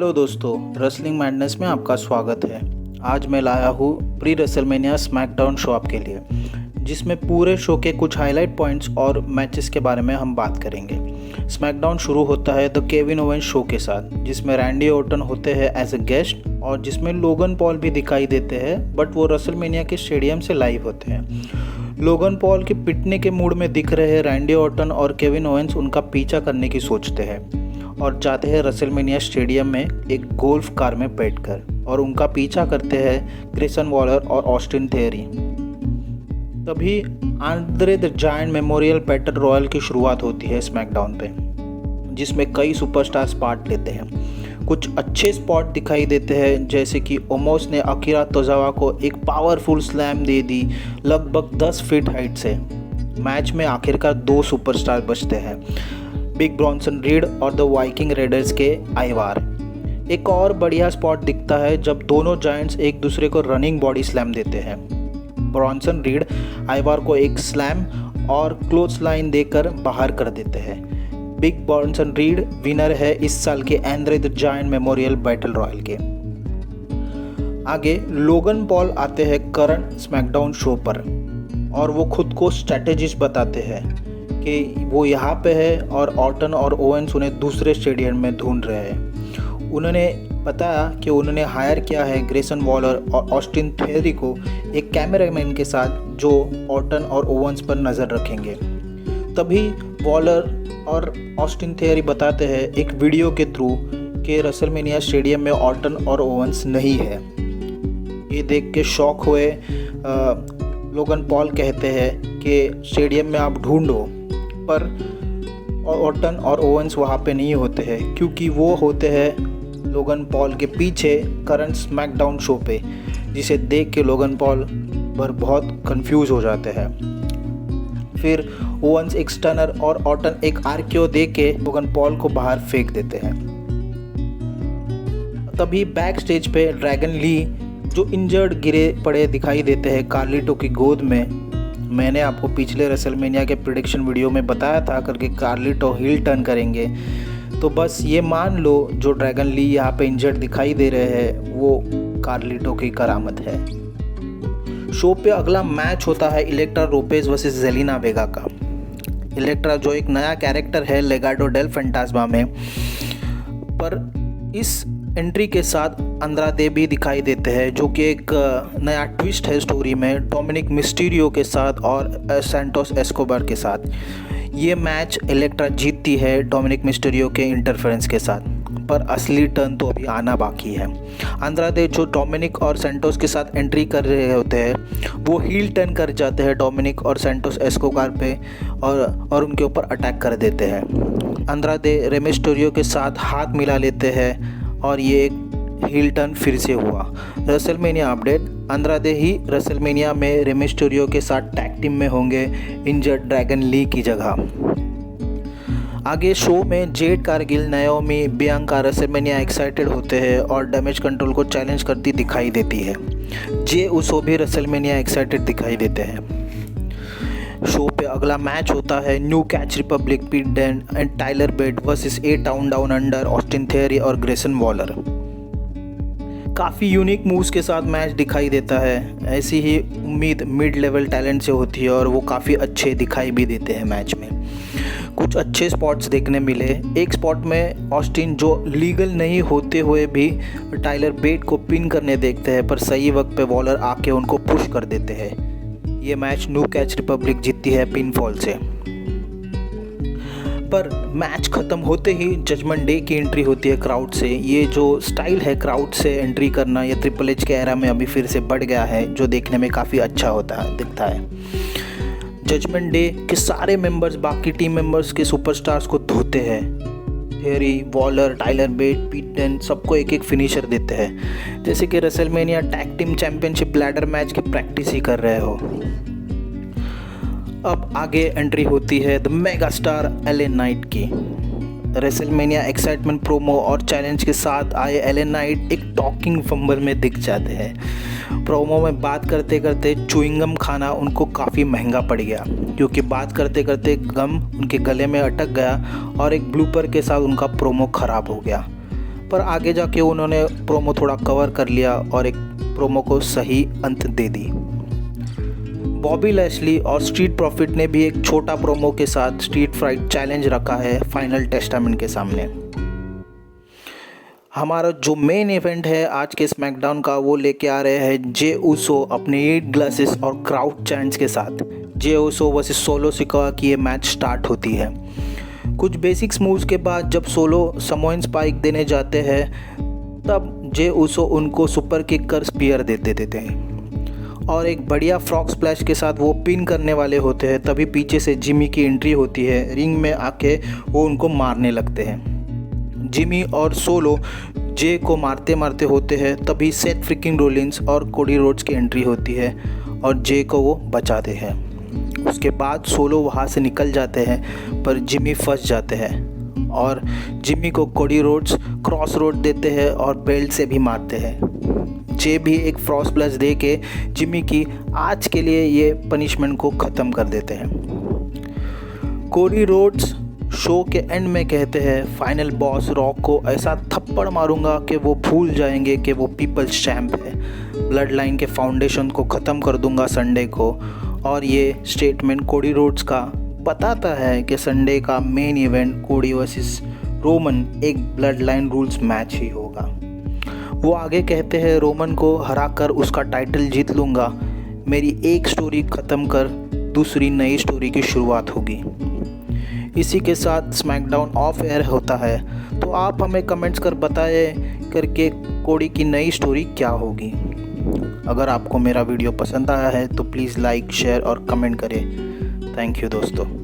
Hello दोस्तों, wrestling madness में आपका स्वागत है। आज मैं लाया हूँ प्री रेसलमेनिया स्मैकडाउन शो आपके लिए, जिसमें पूरे शो के कुछ हाईलाइट पॉइंट्स और मैचेस के बारे में हम बात करेंगे। स्मैकडाउन शुरू होता है द केविन ओवेंस शो के साथ, जिसमें रैंडी ऑर्टन होते हैं एज अ गेस्ट और जिसमें लोगन पॉल भी दिखाई देते हैं, बट वो रेसलमेनिया के स्टेडियम से लाइव होते हैं। लोगन पॉल के पिटने के मूड में दिख रहे रैंडी ऑर्टन और केविन ओवेंस उनका पीछा करने की सोचते हैं और जाते हैं रेसलमेनिया स्टेडियम में एक गोल्फ कार में बैठकर, और उनका पीछा करते हैं ग्रेसन वॉलर और ऑस्टिन थियरी। तभी Andre the giant memorial battle royal की शुरुआत होती है स्मैकडाउन पे, जिसमें कई सुपरस्टार्स पार्ट लेते हैं। कुछ अच्छे स्पॉट दिखाई देते हैं, जैसे कि ओमोस ने अकीरा तोजावा को एक पावरफुल स्लैम दे दी लगभग 10 फीट हाइट से। मैच में आखिरकार 2 सुपरस्टार बचते हैं, बिग ब्रॉन्सन रीड और द वाइकिंग रेडर्स के आइवार। एक और बढ़िया स्पॉट दिखता है जब दोनों जायंट्स एक दूसरे को रनिंग बॉडी स्लैम देते हैं। ब्रॉन्सन रीड आइवार को एक स्लैम और क्लोज लाइन देकर बाहर कर देते हैं। बिग ब्रॉन्सन रीड विनर है इस साल के Andre the giant memorial battle royal के। आगे लोगन पॉल आते हैं करंट स्मैकडाउन शो पर, और वो खुद को स्ट्रैटेजिस्ट बताते हैं कि वो यहाँ पे है और ऑर्टन और ओवेंस उन्हें दूसरे स्टेडियम में ढूंढ रहे हैं। उन्होंने बताया कि उन्होंने हायर किया है ग्रेसन वॉलर और ऑस्टिन थियरी को एक कैमरामैन के साथ, जो ऑर्टन और ओवेंस पर नज़र रखेंगे। तभी वॉलर और ऑस्टिन थियरी बताते हैं एक वीडियो के थ्रू कि रेसलमेनिया स्टेडियम में ऑर्टन और ओवेंस नहीं है। ये देख के शॉक हुए लोगन पॉल कहते हैं कि स्टेडियम में आप ढूंढो, पर ऑर्टन और ओवेंस वहाँ पे नहीं होते हैं, क्योंकि वो होते हैं लोगन पॉल के पीछे करंट स्मैकडाउन शो पे, जिसे देख के लोगन पॉल पर बहुत कंफ्यूज हो जाते हैं। फिर ओवेंस एक स्टनर और ऑर्टन एक आरक्यू दे के लोगन पॉल को बाहर फेंक देते हैं। तभी बैक स्टेज पे ड्रैगन ली, जो इंजर्ड गिरे पड़े दिखाई देते हैं कार्लिटो की गोद में। मैंने आपको पिछले रेसलमेनिया के प्रेडिक्शन वीडियो में बताया था करके कार्लिटो हील टर्न करेंगे, तो बस ये मान लो जो ड्रैगन ली यहाँ पे इंजर्ड दिखाई दे रहे हैं वो कार्लिटो की करामत है। शो पे अगला मैच होता है इलेक्ट्रा लोपेज वर्सेस जेलिना वेगा का। इलेक्ट्रा जो एक नया कैरेक्टर है लेगाडो डेल फैंटास्मा में, पर इस एंट्री के साथ अंद्रादे भी दिखाई देते हैं, जो कि एक नया ट्विस्ट है स्टोरी में डोमिनिक मिस्टीरियो के साथ और सैंटोस एस्कोबार के साथ। ये मैच इलेक्ट्रा जीतती है डोमिनिक मिस्टीरियो के इंटरफेरेंस के साथ, पर असली टर्न तो अभी आना बाकी है। अंद्रादे जो डोमिनिक और सैंटोस के साथ एंट्री कर रहे होते हैं, वो हील टर्न कर जाते हैं डोमिनिक और सैंटोस एस्कोबार पे और उनके ऊपर अटैक कर देते हैं। अंद्रादे रे मिस्टीरियो के साथ हाथ मिला लेते हैं और ये एक हील टर्न फिर से हुआ। रेसलमेनिया अपडेट, अंद्रादे ही रेसलमेनिया में रे मिस्टीरियो के साथ टैग टीम में होंगे इंजर्ड ड्रैगन ली की जगह। आगे शो में Jade Cargill, Naomi, Bianca WrestleMania excited होते हैं और डैमेज कंट्रोल को चैलेंज करती दिखाई देती है। जे उसो भी रेसलमेनिया एक्साइटेड दिखाई देते हैं। शो पे अगला मैच होता है New Catch Republic Pete Dunne and Tyler Bate versus A Town Down Under Austin Theory और ग्रेसन वॉलर। काफ़ी यूनिक मूव्स के साथ मैच दिखाई देता है। ऐसी ही उम्मीद मिड लेवल टैलेंट से होती है और वो काफ़ी अच्छे दिखाई भी देते हैं मैच में। कुछ अच्छे स्पॉट्स देखने मिले। एक स्पॉट में ऑस्टिन जो लीगल नहीं होते हुए भी टाइलर बेट को पिन करने देखते हैं, पर सही वक्त पे वॉलर आके उनको पुश कर देते हैं। ये मैच न्यू कैच रिपब्लिक जीतती है पिनफॉल से। पर मैच ख़त्म होते ही जजमेंट डे की एंट्री होती है क्राउड से। ये जो स्टाइल है क्राउड से एंट्री करना, ये ट्रिपल एच के एरा में अभी फिर से बढ़ गया है, जो देखने में काफ़ी अच्छा होता है दिखता है। जजमेंट डे के सारे मेंबर्स बाकी टीम मेंबर्स के सुपरस्टार्स को धोते हैं। थियरी, वॉलर, टाइलर बेट, पीट डैन सबको एक एक फिनिशर देते हैं, जैसे कि WrestleMania tag team championship ladder match की प्रैक्टिस ही कर रहे हो। अब आगे एंट्री होती है the mega star LA Knight की। रेसलमेनिया एक्साइटमेंट प्रोमो और चैलेंज के साथ आए एले नाइट एक टॉकिंग फंबल में दिख जाते हैं। प्रोमो में बात करते करते च्युइंगम खाना उनको काफ़ी महंगा पड़ गया, क्योंकि बात करते करते गम उनके गले में अटक गया और एक ब्लूपर के साथ उनका प्रोमो ख़राब हो गया। पर आगे जाके उन्होंने प्रोमो थोड़ा कवर कर लिया और एक प्रोमो को सही अंत दे दी। बॉबी लैशली और स्ट्रीट प्रॉफिट ने भी एक छोटा प्रोमो के साथ स्ट्रीट फाइट चैलेंज रखा है फाइनल टेस्टामेंट के सामने। हमारा जो मेन इवेंट है आज के स्मैकडाउन का, वो लेके आ रहे हैं जे उसो अपने 8 ग्लासेस और क्राउड चैंट्स के साथ। जे उसो वर्सेस सोलो सिकोआ की ये मैच स्टार्ट होती है। कुछ बेसिक्स मूव्स के बाद जब सोलो समोइन स्पाइक देने जाते हैं तब जे उसो उनको सुपर किक कर स्पीयर दे देते हैं और एक बढ़िया फ्रॉग स्प्लैश के साथ वो पिन करने वाले होते हैं। तभी पीछे से जिमी की एंट्री होती है, रिंग में आके वो उनको मारने लगते हैं। जिमी और सोलो जे को मारते मारते होते हैं, तभी सेथ फ्रिकिंग रोलिंस और कोडी रोड्स की एंट्री होती है और जे को वो बचाते हैं। उसके बाद सोलो वहाँ से निकल जाते हैं पर जिमी फंस जाते हैं और जिमी को कोडी रोड्स क्रॉस रोड देते हैं और बेल्ट से भी मारते हैं। जे भी एक फ्रॉग स्प्लैश दे के जिमी की आज के लिए ये पनिशमेंट को ख़त्म कर देते हैं। कोडी रोड्स शो के एंड में कहते हैं फाइनल बॉस रॉक को ऐसा थप्पड़ मारूंगा कि वो भूल जाएंगे कि वो पीपल्स चैम्प है। ब्लड लाइन के फाउंडेशन को ख़त्म कर दूंगा संडे को। और ये स्टेटमेंट कोडी रोड्स का बताता है कि संडे का मेन इवेंट कोडी वर्सेस रोमन एक ब्लड लाइन रूल्स मैच ही होगा। वो आगे कहते हैं रोमन को हराकर उसका टाइटल जीत लूँगा। मेरी एक स्टोरी ख़त्म कर दूसरी नई स्टोरी की शुरुआत होगी। इसी के साथ स्मैकडाउन ऑफ एयर होता है। तो आप हमें कमेंट्स कर बताएं करके कोडी की नई स्टोरी क्या होगी। अगर आपको मेरा वीडियो पसंद आया है तो प्लीज़ लाइक शेयर और कमेंट करें। थैंक यू दोस्तों।